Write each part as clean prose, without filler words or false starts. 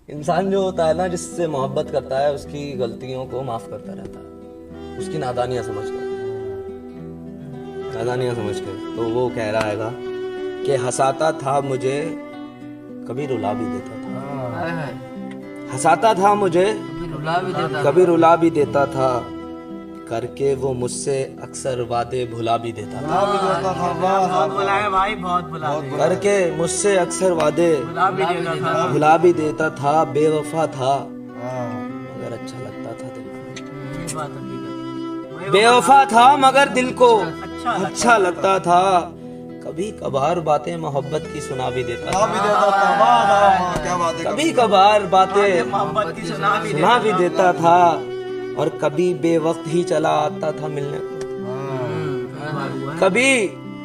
इंसान जो होता है ना, जिससे मोहब्बत करता है, उसकी गलतियों को माफ करता रहता है, उसकी नादानियां समझकर, नादानियां समझकर। तो वो कह रहा हैगा कि हंसाता था मुझे, कभी रुला भी देता था। हंसाता था मुझे, कभी रुला भी देता था। करके वो मुझसे अक्सर वादे भुला भी देता था। बहुत बुला है भाई, बहुत बुला है। करके मुझसे अक्सर वादे भुला भी देता था। बेवफा था मगर अच्छा लगता था दिल को। बेवफा था मगर दिल को अच्छा लगता था। कभी कभार बातें मोहब्बत की सुना भी देता था। कभी कभार बातें मोहब्बत की सुना भी देता था। और कभी बेवक्त ही चला आता था मिलने को।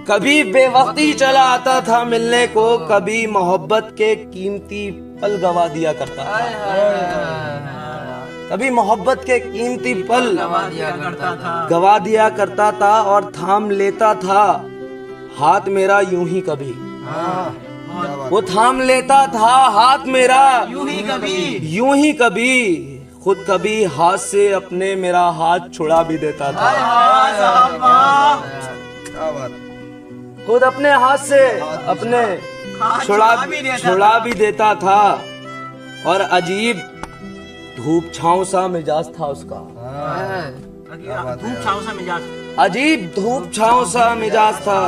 कभी बेवक्त ही चला आता था मिलने को। कभी मोहब्बत के कीमती पल गवा दिया करता था। कभी मोहब्बत के कीमती पल गवा दिया करता था। और थाम लेता था हाथ मेरा यूं ही कभी। वो थाम लेता था हाथ मेरा यूं ही कभी। खुद कभी हाथ से अपने मेरा हाथ छुड़ा भी देता था। खुद अपने हाथ से अपने छुड़ा भी देता था। और अजीब धूप छांव सा मिजाज था उसका। अजीब धूप छांव सा मिजाज था।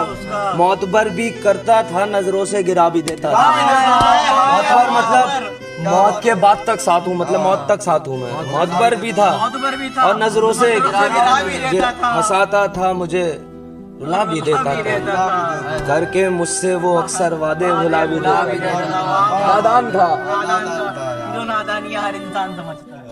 मौतबर भी करता था, नजरों से गिरा भी देता था। मौतबर मतलब मौत के बाद तक साथ हूँ, मतलब मौत तक साथ हूँ मैं। मौतबर भी था और नजरों से हंसाता था मुझे, रुला भी देता था। करके मुझसे वो अक्सर वादे भुला भी देता था। नादान था। जो नादानियां हर इंसान समझता है।